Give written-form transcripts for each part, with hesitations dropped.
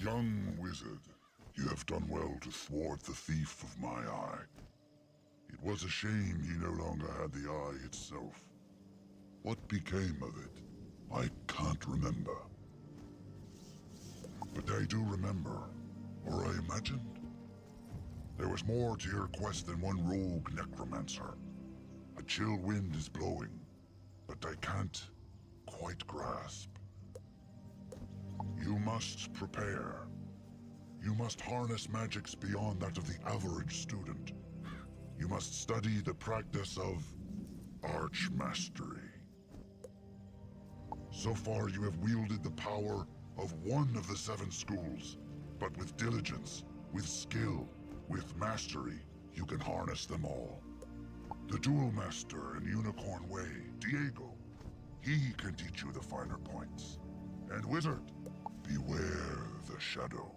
Young wizard, you have done well to thwart the thief of my eye. It was a shame he no longer had the eye itself. What became of it, I can't remember. But I do remember, or I imagined. There was more to your quest than one rogue necromancer. A chill wind is blowing, but I can't quite grasp. You must prepare. You must harness magics beyond that of the average student. You must study the practice of Archmastery. So far you have wielded the power of one of the 7 schools, but with diligence, with skill, with mastery, you can harness them all. The Duel Master in Unicorn Way, Diego, he can teach you the finer points. And Wizard, beware the shadow.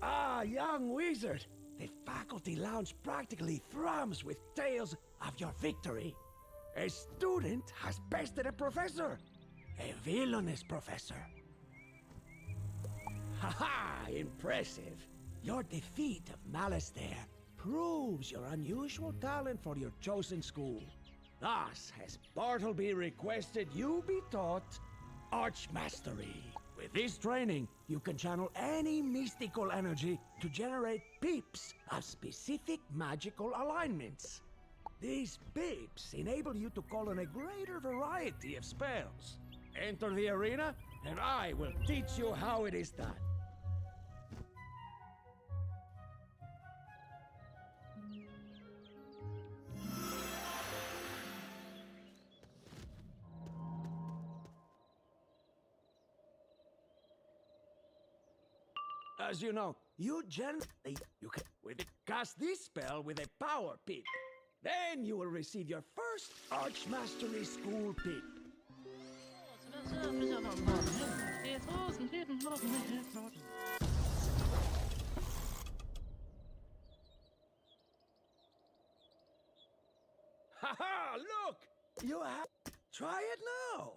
Ah, young wizard! The faculty lounge practically thrums with tales of your victory. A student has bested a professor. A villainous professor. Haha, impressive. Your defeat of Malistaire proves your unusual talent for your chosen school. Thus has Bartleby requested you be taught Archmastery. With this training, you can channel any mystical energy to generate pips of specific magical alignments. These pips enable you to call on a greater variety of spells. Enter the arena, and I will teach you how it is done. As you know, you can cast this spell with a power pip. Then you will receive your first Archmastery School pip. Haha, look! You have... Try it now!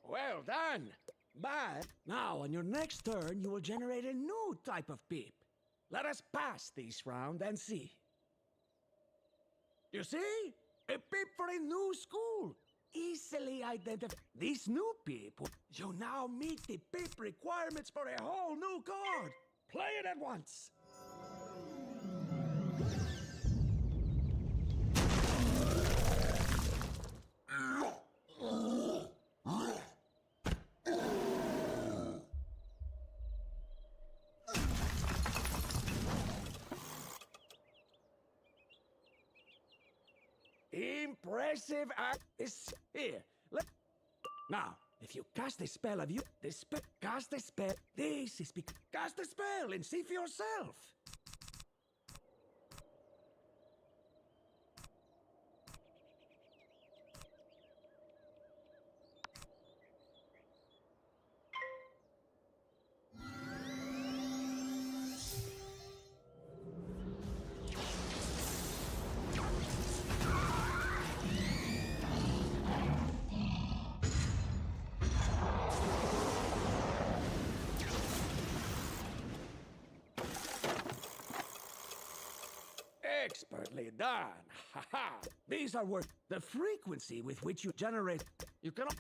Well done! But now on your next turn, you will generate a new type of pip. Let us pass this round and see. You see? A pip for a new school. Easily identified. This new pip, you now meet the pip requirements for a whole new card. Play it at once. Impressive act is here. Now, if you cast a spell of you, cast a spell. This is cast a spell and see for yourself. Expertly done. Ha ha. These are worth the frequency with which you generate. You cannot...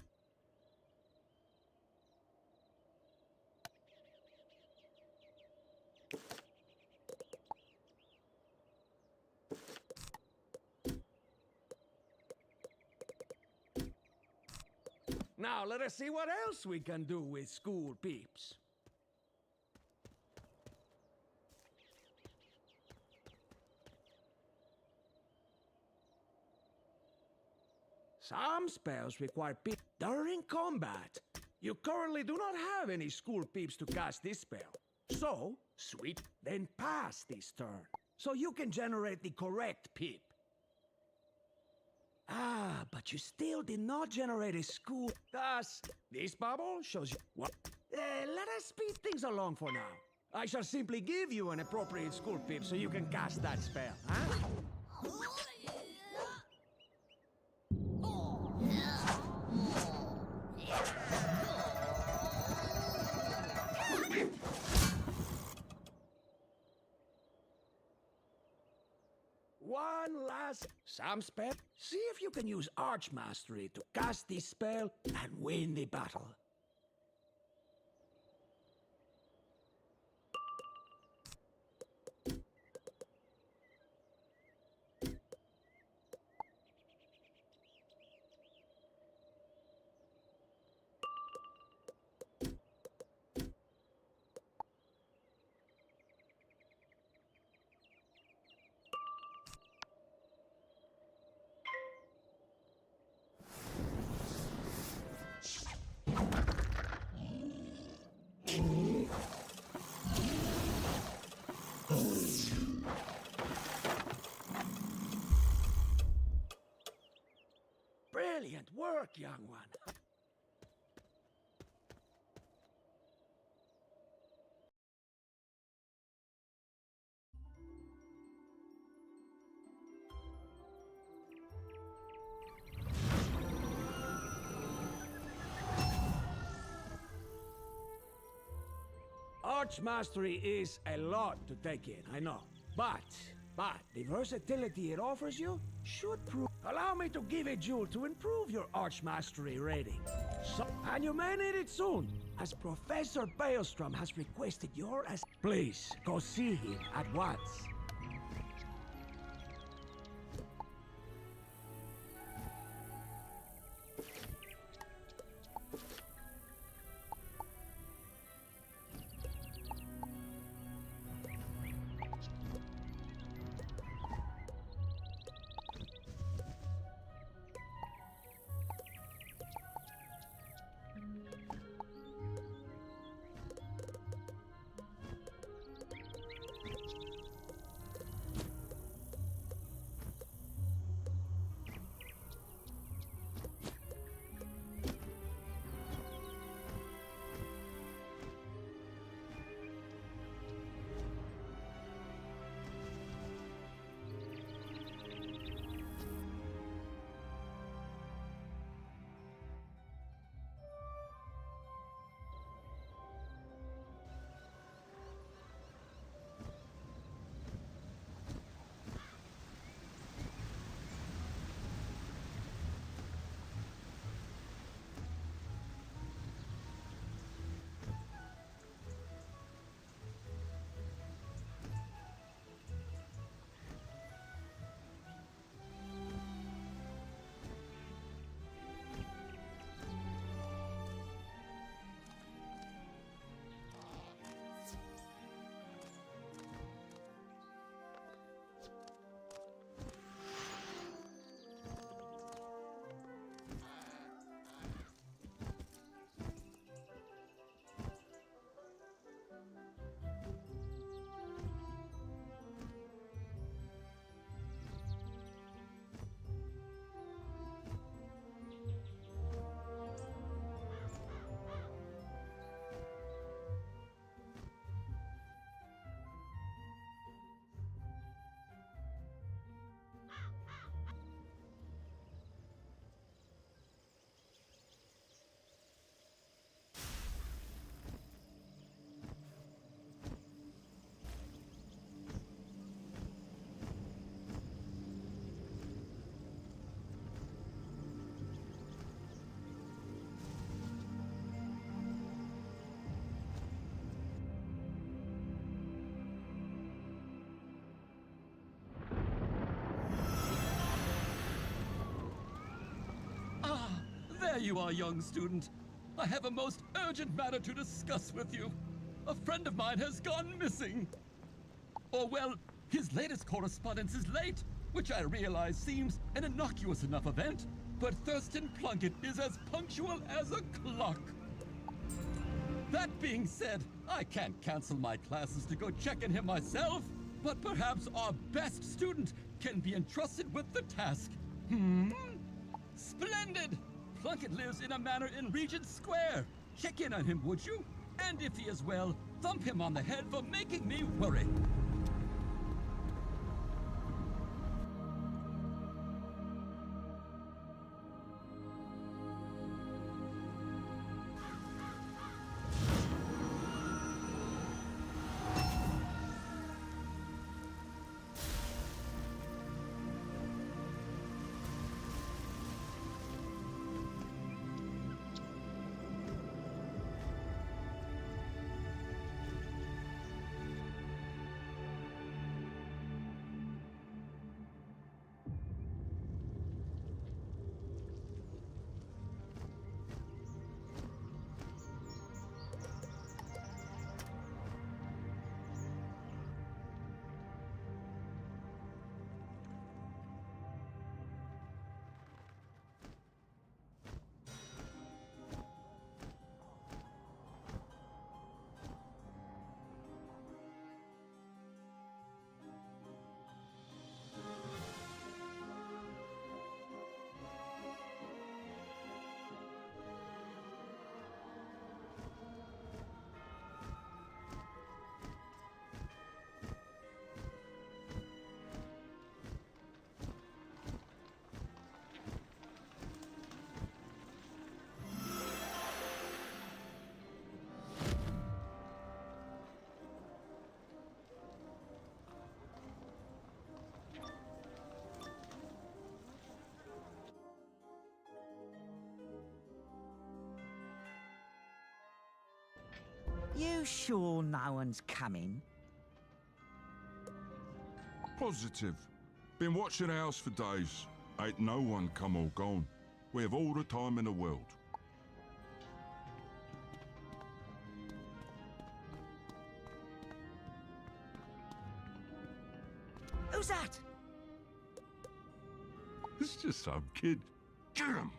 Now let us see what else we can do with school peeps. Some spells require peeps during combat. You currently do not have any school peeps to cast this spell. So, sweet, then pass this turn, so you can generate the correct peep. Ah, but you still did not generate a school. Thus, this bubble shows you what. Let us speed things along for now. I shall simply give you an appropriate school peep so you can cast that spell, huh? One last some spell. See if you can use Archmastery to cast this spell and win the battle. Brilliant work, young one. Archmastery is a lot to take in, I know. But the versatility it offers you should prove... Allow me to give a jewel to improve your Archmastery rating. And you may need it soon, as Professor Baelstrom has requested your Please, go see him at once. There you are, young student. I have a most urgent matter to discuss with you. A friend of mine has gone missing. Or, well, his latest correspondence is late, which I realize seems an innocuous enough event, but Thurston Plunkett is as punctual as a clock. That being said, I can't cancel my classes to go check on him myself, but perhaps our best student can be entrusted with the task. Splendid! Plunkett lives in a manor in Regent Square. Check in on him, would you? And if he is well, thump him on the head for making me worry. You sure no one's coming? Positive. Been watching the house for days. Ain't no one come or gone. We have all the time in the world. Who's that? It's just some kid. Get him!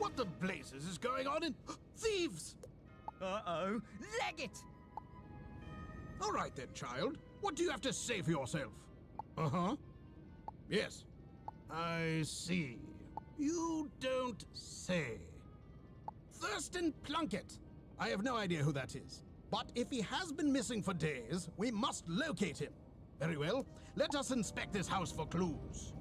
What the blazes is going on in... Thieves! Uh-oh. Leg it! All right then, child. What do you have to say for yourself? Uh-huh. Yes. I see. You don't say. Thurston Plunkett. I have no idea who that is. But if he has been missing for days, we must locate him. Very well. Let us inspect this house for clues.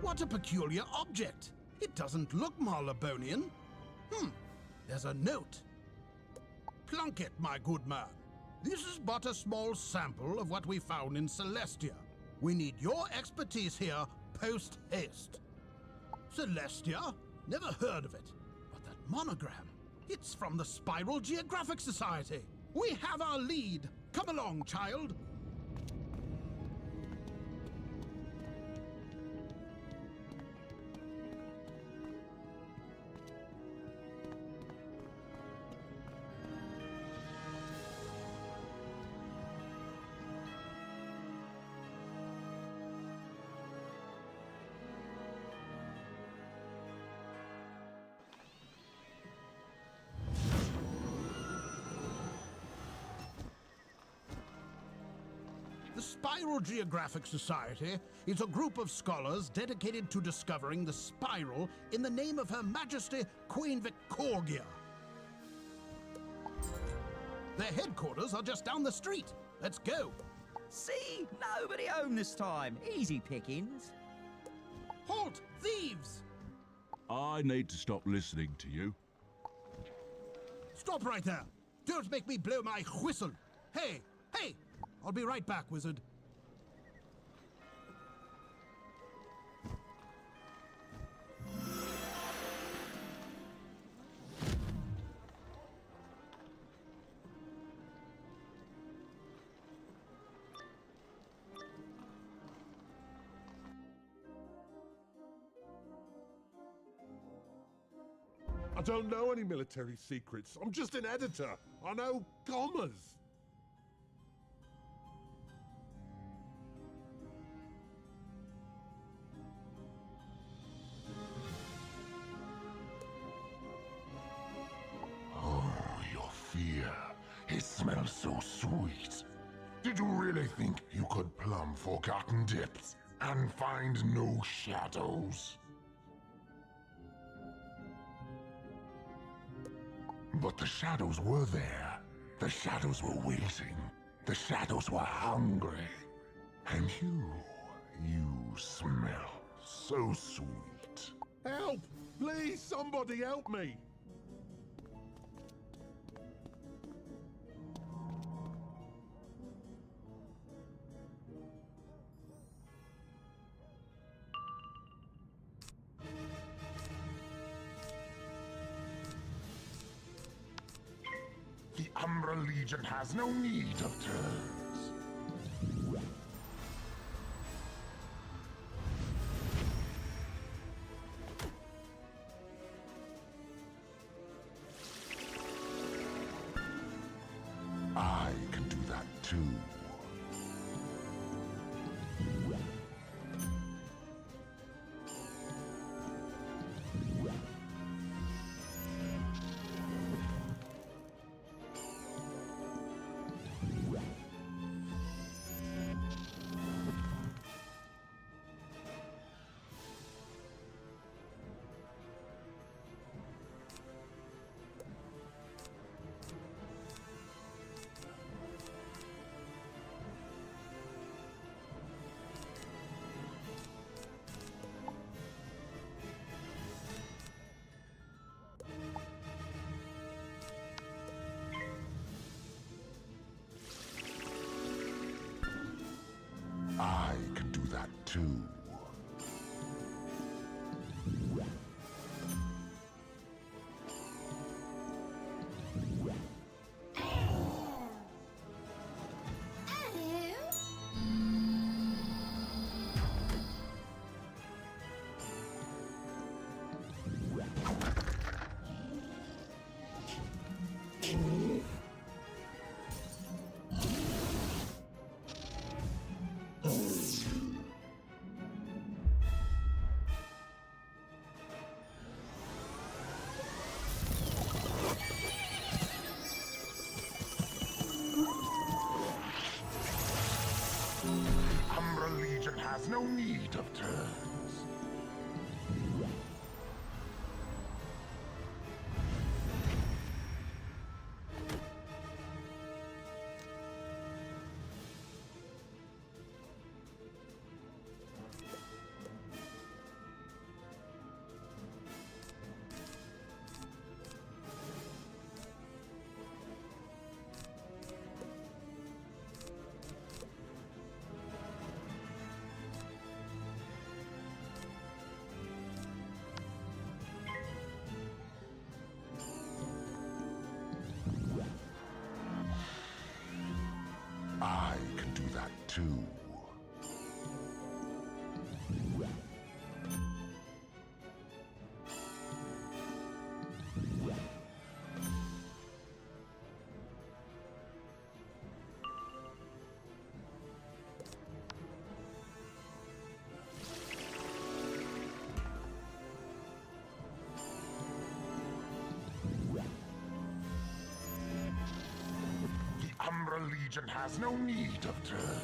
What a peculiar object! It doesn't look Marlebonian. There's a note. Plunkett, my good man. This is but a small sample of what we found in Celestia. We need your expertise here post-haste. Celestia? Never heard of it. But that monogram, it's from the Spiral Geographic Society. We have our lead. Come along, child. The Spiral Geographic Society is a group of scholars dedicated to discovering the spiral in the name of Her Majesty Queen Victorgia. Their headquarters are just down the street. Let's go. See? Nobody home this time. Easy pickings. Halt! Thieves! I need to stop listening to you. Stop right there. Don't make me blow my whistle. Hey! Hey! I'll be right back, wizard. I don't know any military secrets. I'm just an editor. I know commas. Your fear. It smells so sweet. Did you really think you could plumb forgotten depths and find no shadows? But the shadows were there. The shadows were waiting. The shadows were hungry. And you smell so sweet. Help! Please, somebody help me! The Umbra Legion has no need of turns. I can do that too. I can do that too. no need of turns. I can do that too. The Umbra Legion has no need of turns.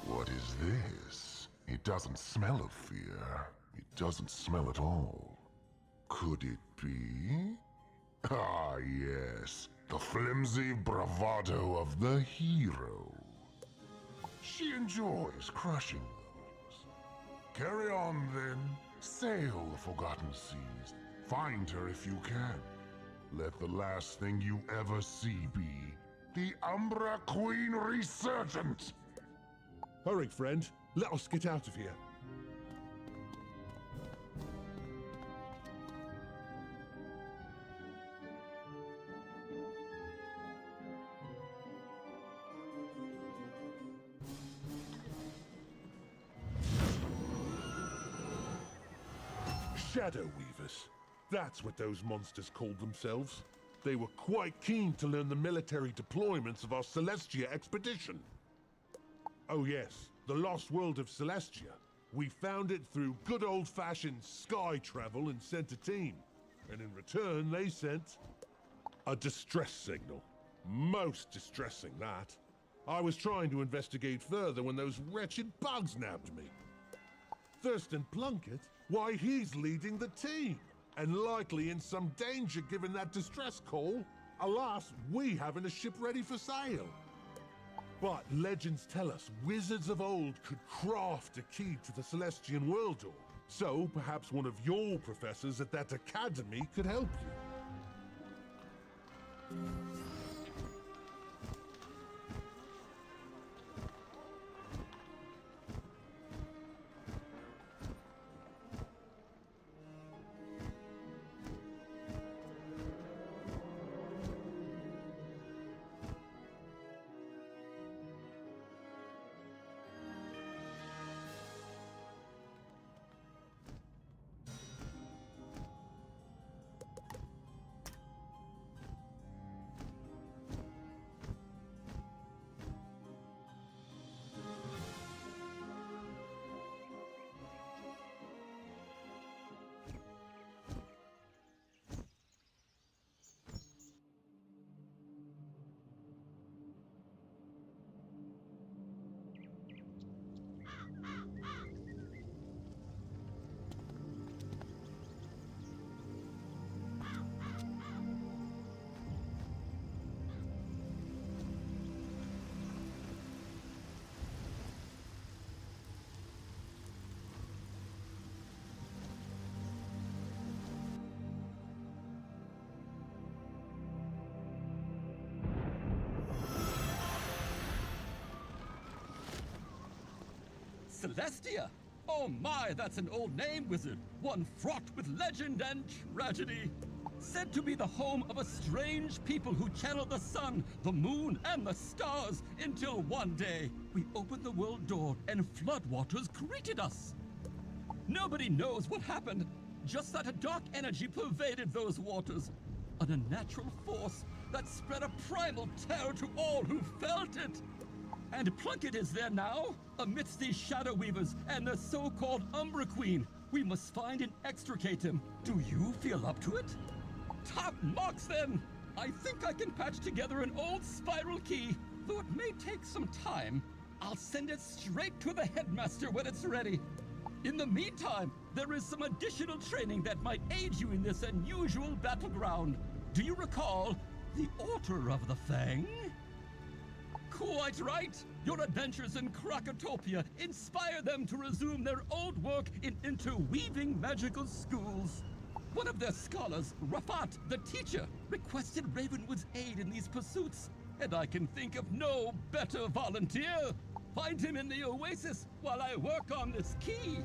What is this? It doesn't smell of fear. It doesn't smell at all. Could it be? Ah, yes. The flimsy bravado of the hero. She enjoys crushing those. Carry on, then. Sail the forgotten seas. Find her if you can. Let the last thing you ever see be the Umbra Queen Resurgent! Hurry, friend. Let us get out of here. Shadow Weavers. That's what those monsters called themselves. They were quite keen to learn the military deployments of our Celestia expedition. Oh yes, the lost world of Celestia. We found it through good old-fashioned sky travel and sent a team. And in return, they sent a distress signal. Most distressing, that. I was trying to investigate further when those wretched bugs nabbed me. Thurston Plunkett? Why, he's leading the team, and likely in some danger given that distress call. Alas, we haven't a ship ready for sail. But legends tell us wizards of old could craft a key to the Celestian world door. So perhaps one of your professors at that academy could help you. Celestia? Oh my, that's an old name, Wizard. One fraught with legend and tragedy. Said to be the home of a strange people who channeled the sun, the moon, and the stars until one day we opened the world door and floodwaters greeted us. Nobody knows what happened, just that a dark energy pervaded those waters, an unnatural force that spread a primal terror to all who felt it. And Plunkett is there now, amidst these Shadow Weavers and the so-called Umbra Queen. We must find and extricate him. Do you feel up to it? Top marks, then! I think I can patch together an old spiral key, though it may take some time. I'll send it straight to the headmaster when it's ready. In the meantime, there is some additional training that might aid you in this unusual battleground. Do you recall the Altar of the Fang? Quite right! Your adventures in Krakatopia inspire them to resume their old work in interweaving magical schools. One of their scholars, Rafat, the teacher, requested Ravenwood's aid in these pursuits, and I can think of no better volunteer. Find him in the oasis while I work on this key.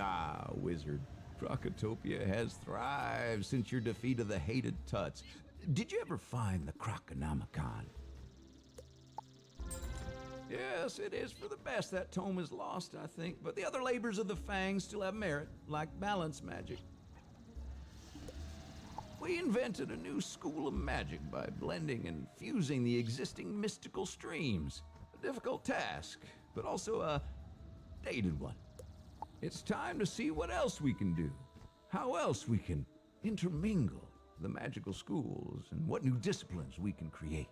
Ah, Wizard. Krakatopia has thrived since your defeat of the hated Tuts. Did you ever find the Krokonomicon? Yes, it is for the best that tome is lost, I think, but the other labors of the Fang still have merit, like balance magic. We invented a new school of magic by blending and fusing the existing mystical streams. A difficult task, but also a dated one. It's time to see what else we can do, how else we can intermingle the magical schools, and what new disciplines we can create.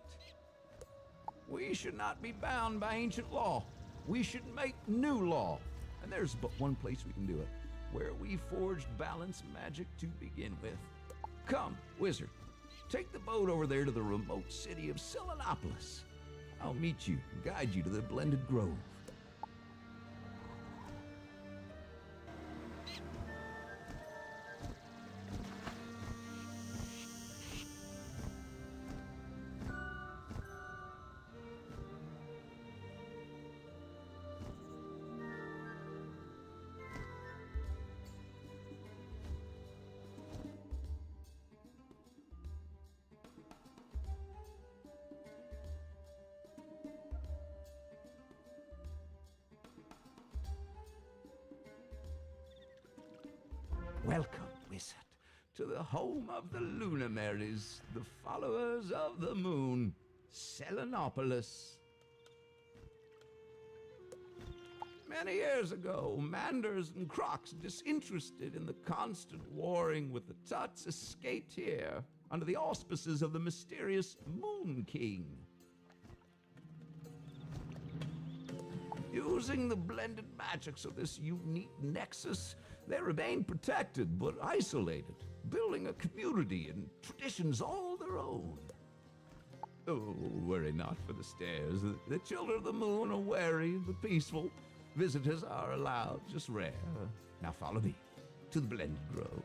We should not be bound by ancient law. We should make new law. And there's but one place we can do it, where we forged balanced magic to begin with. Come, Wizard, take the boat over there to the remote city of Selenopolis. I'll meet you and guide you to the Blended Grove. Welcome, Wizard, to the home of the Luminaries, the followers of the moon, Selenopolis. Many years ago, Manders and Crocs, disinterested in the constant warring with the Tuts, escaped here under the auspices of the mysterious Moon King. Using the blended magics of this unique nexus, they remain protected but isolated, building a community and traditions all their own. Oh, worry not for the stairs. The children of the moon are wary but peaceful. Visitors are allowed, just rare. Now follow me to the Blended Grove.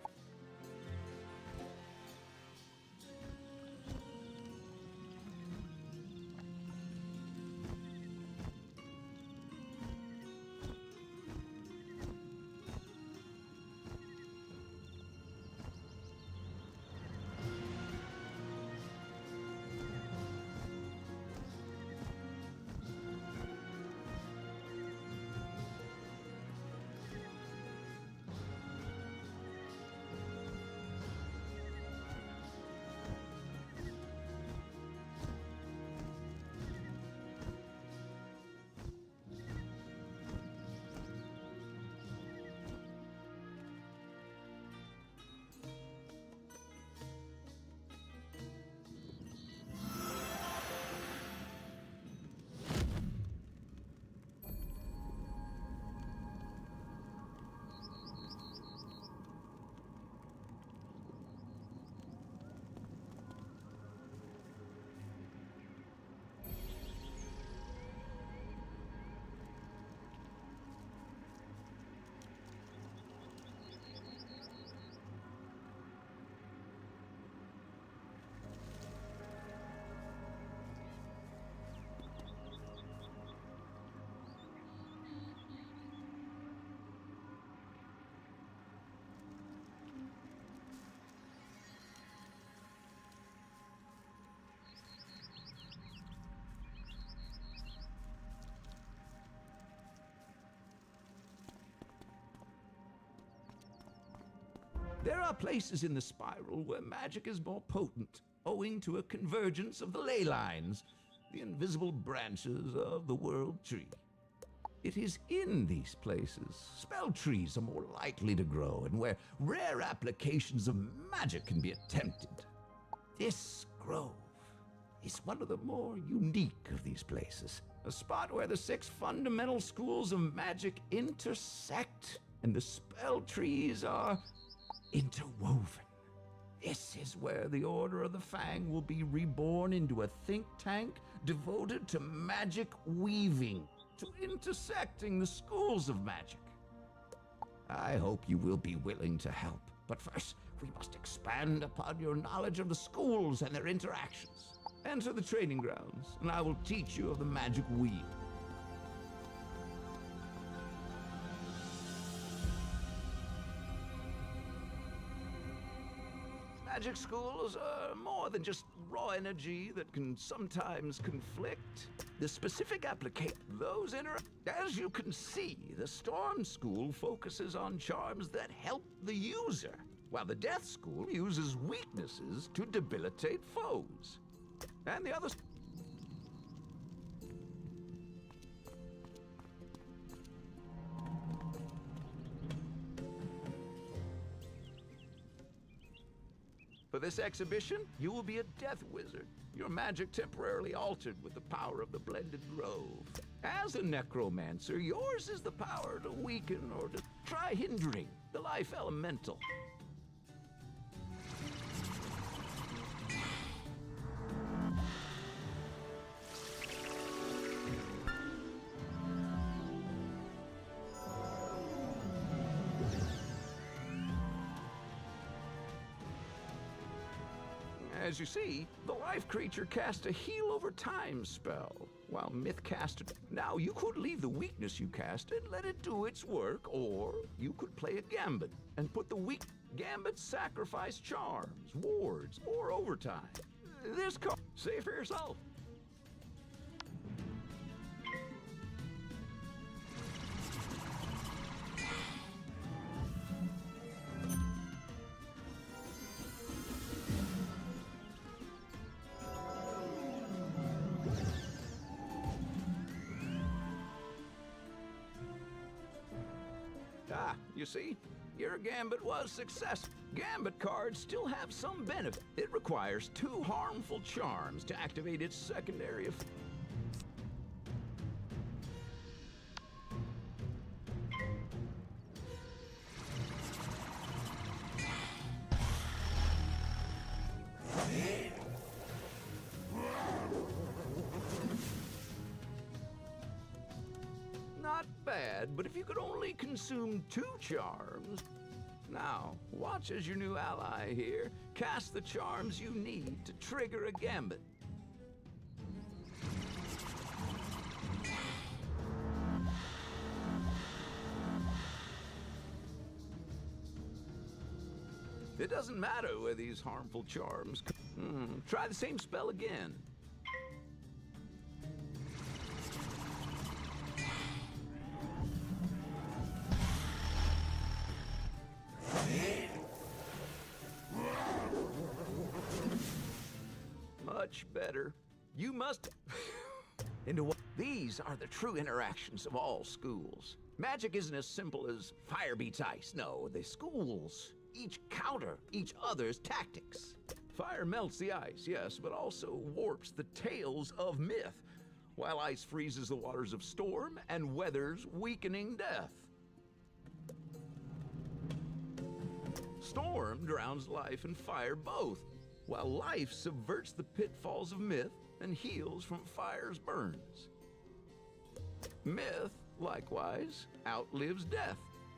There are places in the spiral where magic is more potent, owing to a convergence of the ley lines, the invisible branches of the world tree. It is in these places spell trees are more likely to grow and where rare applications of magic can be attempted. This grove is one of the more unique of these places, a spot where the 6 fundamental schools of magic intersect and the spell trees are interwoven. This is where the Order of the Fang will be reborn into a think tank devoted to magic weaving, to intersecting the schools of magic. I hope you will be willing to help, but first we must expand upon your knowledge of the schools and their interactions. Enter the training grounds, and I will teach you of the magic wheel. Magic schools are more than just raw energy that can sometimes conflict. The specific application, as you can see, the Storm School focuses on charms that help the user, while the Death School uses weaknesses to debilitate foes. And the other... For this exhibition, you will be a death wizard, your magic temporarily altered with the power of the blended grove. As a necromancer, yours is the power to weaken or to try hindering the life elemental. As you see, the life creature cast a heal over time spell, while Myth casted. Now, you could leave the weakness you cast and let it do its work, or you could play a gambit and put the weak gambit sacrifice charms, wards, or overtime. This card, say for yourself. You see, your gambit was successful. Gambit cards still have some benefit. It requires 2 harmful charms to activate its secondary effect. Not bad, but if you could only consume 2 charms... Now, watch as your new ally here cast the charms you need to trigger a gambit. It doesn't matter where these harmful charms come. Try the same spell again. Much better. You must... Into what? These are the true interactions of all schools. Magic isn't as simple as fire beats ice. No, the schools each counter each other's tactics. Fire melts the ice, yes, but also warps the tales of myth, while ice freezes the waters of storm and weathers weakening death. Storm drowns life and fire both, while life subverts the pitfalls of myth and heals from fire's burns. Myth, likewise, outlives death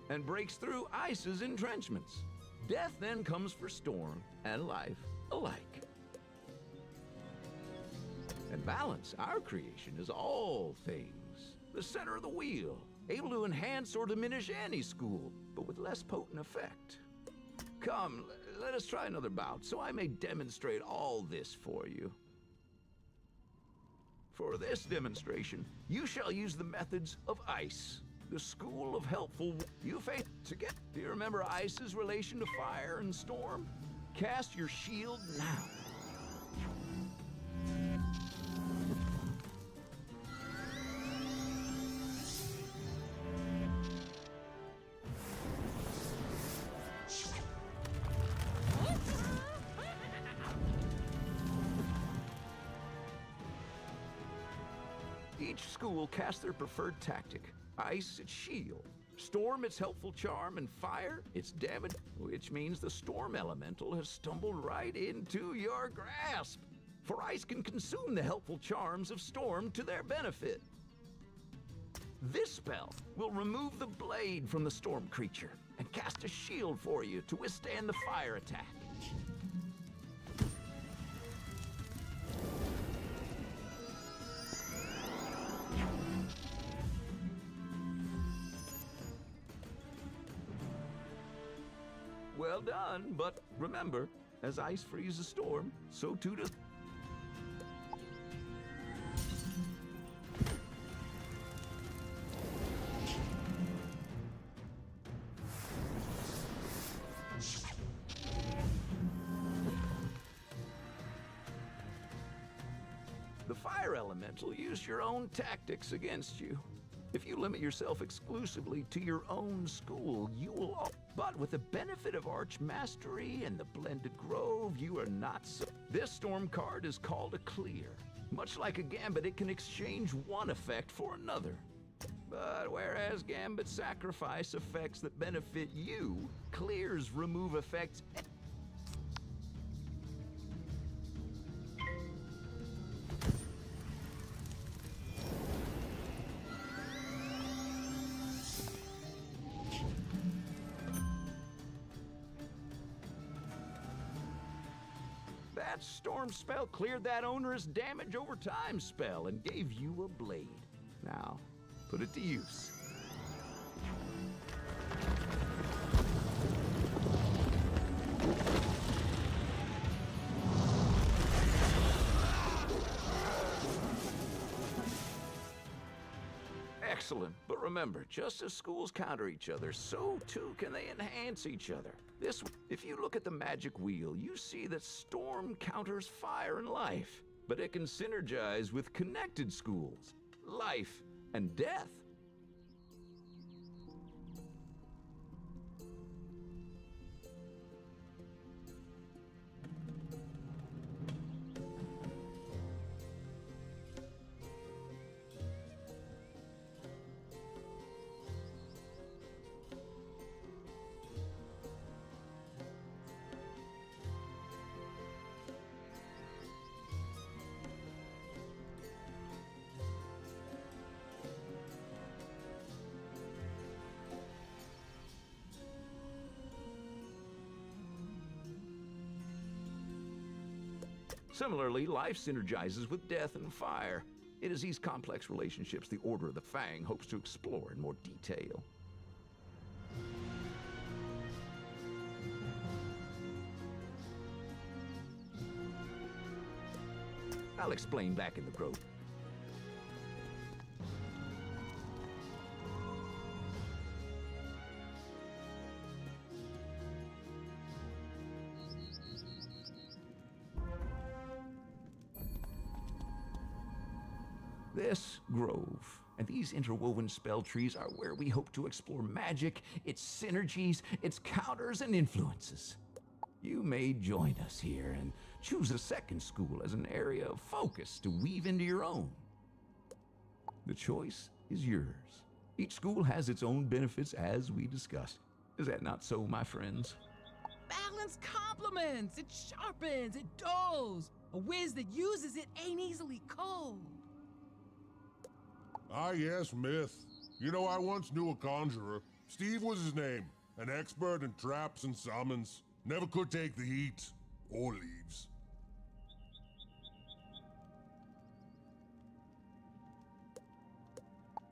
and breaks through ice's entrenchments. Death then comes for storm and life alike. And balance, our creation, is all things, the center of the wheel, able to enhance or diminish any school, but with less potent effect. Come, let us try another bout, so I may demonstrate all this for you. For this demonstration, you shall use the methods of ice. The School of Helpful. You face to get. Do you remember Ice's relation to fire and storm? Cast your shield now. Each school casts their preferred tactic. Ice, its shield. Storm, its helpful charm. And fire, its damage. Which means the storm elemental has stumbled right into your grasp. For ice can consume the helpful charms of storm to their benefit. This spell will remove the blade from the storm creature and cast a shield for you to withstand the fire attack. Well done, but remember, as ice freezes a storm, so too does... The fire elemental used your own tactics against you. If you limit yourself exclusively to your own school, you will... But with the benefit of Archmastery and the Blended Grove, you are not so... This storm card is called a clear. Much like a gambit, it can exchange one effect for another. But whereas gambits sacrifice effects that benefit you, clears remove effects... That storm spell cleared that onerous damage over time spell and gave you a blade. Now, put it to use. Excellent, but remember, just as schools counter each other, so too can they enhance each other. If you look at the magic wheel, you see that storm counters fire and life, but it can synergize with connected schools, life and death. Similarly, life synergizes with death and fire. It is these complex relationships the Order of the Fang hopes to explore in more detail. I'll explain back in the grove. This grove and these interwoven spell trees are where we hope to explore magic, its synergies, its counters and influences. You may join us here and choose a second school as an area of focus to weave into your own. The choice is yours. Each school has its own benefits as we discussed. Is that not so, my friends? Balance complements, it sharpens, it dulls. A whiz that uses it ain't easily cold. Ah, yes, myth. You know, I once knew a conjurer. Steve was his name. An expert in traps and summons. Never could take the heat. Or leaves.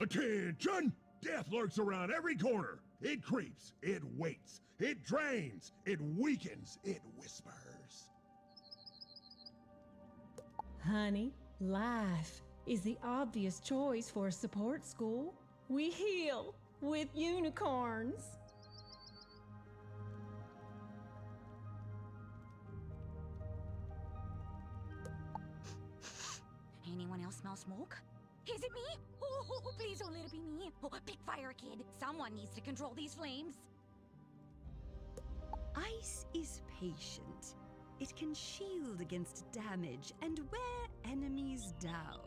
Attention! Death lurks around every corner. It creeps. It waits. It drains. It weakens. It whispers. Honey, life is the obvious choice for a support school. We heal, with unicorns. Anyone else smell smoke? Is it me? Oh, please don't let it be me. Oh, pick fire, kid. Someone needs to control these flames. Ice is patient. It can shield against damage and wear enemies down.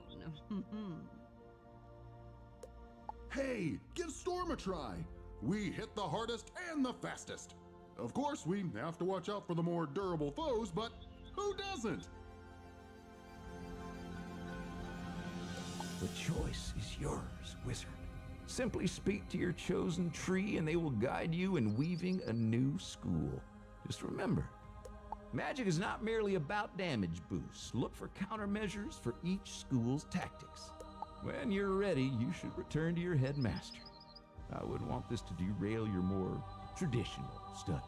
Hey, give Storm a try. We hit the hardest and the fastest. Of course, we have to watch out for the more durable foes, but who doesn't? The choice is yours, wizard. Simply speak to your chosen tree and they will guide you in weaving a new school. Just remember, magic is not merely about damage boosts. Look for countermeasures for each school's tactics. When you're ready, you should return to your headmaster. I wouldn't want this to derail your more traditional studies.